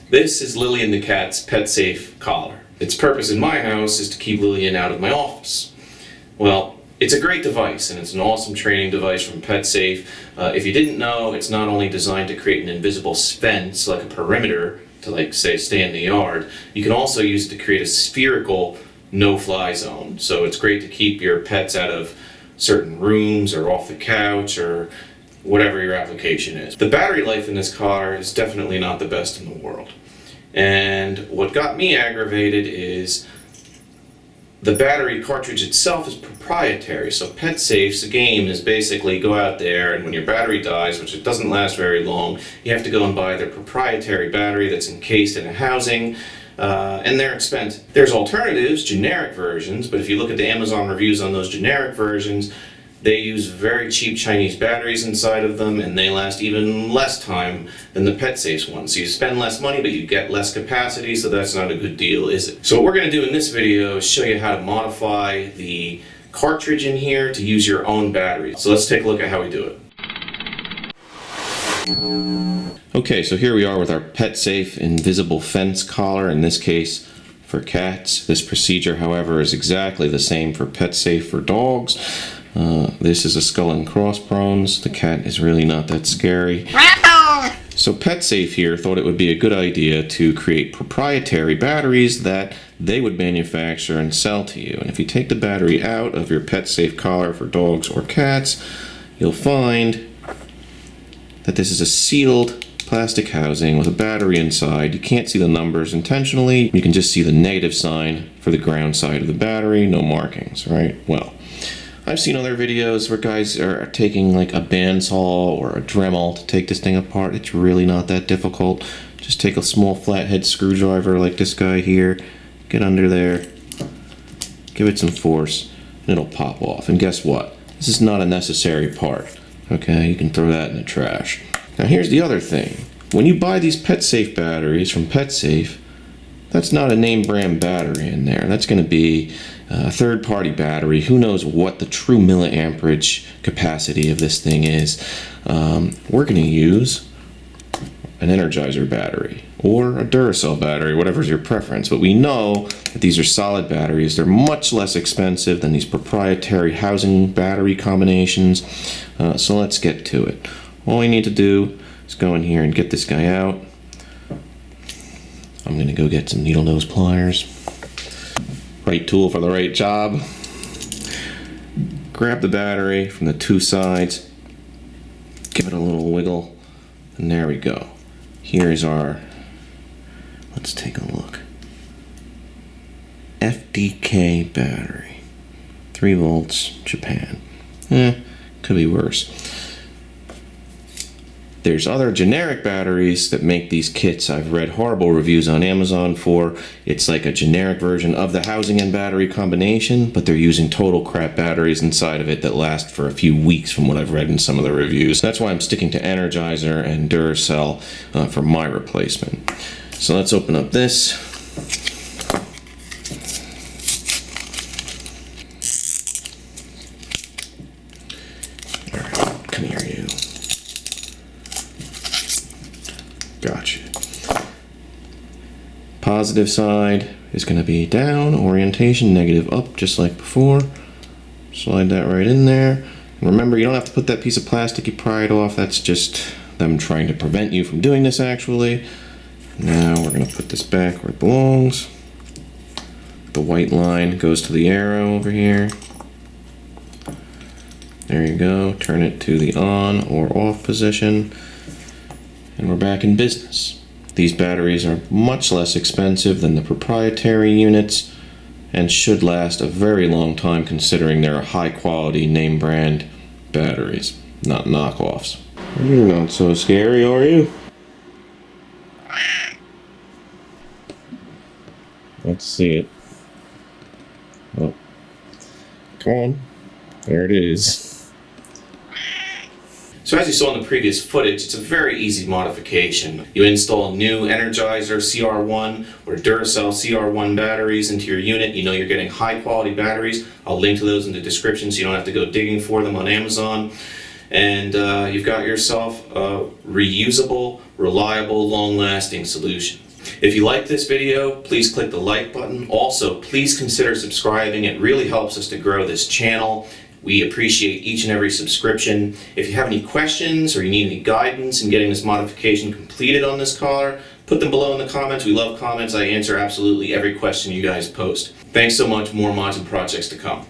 This is Lillian the cat's PetSafe collar. Its purpose in my house is to keep Lillian out of my office. Well, it's a great device, and it's an awesome training device from PetSafe. If you didn't know, it's not only designed to create an invisible fence, like a perimeter, to stay in the yard, you can also use it to create a spherical no-fly zone. So it's great to keep your pets out of certain rooms or off the couch or whatever your application is. The battery life in this collar is definitely not the best in the world. And what got me aggravated is the battery cartridge itself is proprietary. So PetSafe's game is basically go out there and when your battery dies, which it doesn't last very long, you have to go and buy their proprietary battery that's encased in a housing, and they're expensive. There's alternatives, generic versions, but if you look at the Amazon reviews on those generic versions, they use very cheap Chinese batteries inside of them, and they last even less time than the PetSafe ones. So you spend less money, but you get less capacity, so that's not a good deal, is it? So what we're going to do in this video is show you how to modify the cartridge in here to use your own battery. So let's take a look at how we do it. Okay, so here we are with our PetSafe invisible fence collar, in this case for cats. This procedure, however, is exactly the same for PetSafe for dogs. This is a skull and crossbones. The cat is really not that scary. So PetSafe here thought it would be a good idea to create proprietary batteries that they would manufacture and sell to you. And if you take the battery out of your PetSafe collar for dogs or cats, you'll find that this is a sealed plastic housing with a battery inside. You can't see the numbers intentionally. You can just see the negative sign for the ground side of the battery, no markings, right? Well, I've seen other videos where guys are taking like a bandsaw or a Dremel to take this thing apart. It's really not that difficult. Just take a small flathead screwdriver like this guy here, get under there, give it some force, and it'll pop off. And guess what? This is not a necessary part. Okay, you can throw that in the trash. Now here's the other thing. When you buy these PetSafe batteries from PetSafe, that's not a name brand battery in there. That's going to be a third-party battery. Who knows what the true milliamperage capacity of this thing is. We're going to use an Energizer battery or a Duracell battery, whatever's your preference. But we know that these are solid batteries. They're much less expensive than these proprietary housing battery combinations. So let's get to it. All you need to do is go in here and get this guy out. I'm going to go get some needle nose pliers. Right tool for the right job. Grab the battery from the two sides. Give it a little wiggle. And there we go. Here's our, let's take a look. FDK battery. 3 volts, Japan. Could be worse. There's other generic batteries that make these kits. I've read horrible reviews on Amazon for. It's like a generic version of the housing and battery combination, but they're using total crap batteries inside of it that last for a few weeks from what I've read in some of the reviews. That's why I'm sticking to Energizer and Duracell for my replacement. So let's open up this. All right, come here, you. Gotcha. Positive side is going to be down, orientation, negative up, just like before. Slide that right in there. And remember, you don't have to put that piece of plastic you pried off. That's just them trying to prevent you from doing this, actually. Now we're going to put this back where it belongs. The white line goes to the arrow over here. There you go. Turn it to the on or off position. And we're back in business. These batteries are much less expensive than the proprietary units and should last a very long time considering they're high quality name brand batteries, not knockoffs. You're not so scary, are you? Let's see it. Oh. Come on. There it is. So as you saw in the previous footage, it's a very easy modification. You install new Energizer CR1 or Duracell CR1 batteries into your unit. You know you're getting high quality batteries. I'll link to those in the description so you don't have to go digging for them on Amazon. And you've got yourself a reusable, reliable, long-lasting solution. If you like this video, please click the like button. Also, please consider subscribing. It really helps us to grow this channel. We appreciate each and every subscription. If you have any questions or you need any guidance in getting this modification completed on this collar, put them below in the comments. We love comments. I answer absolutely every question you guys post. Thanks so much. More mods and projects to come.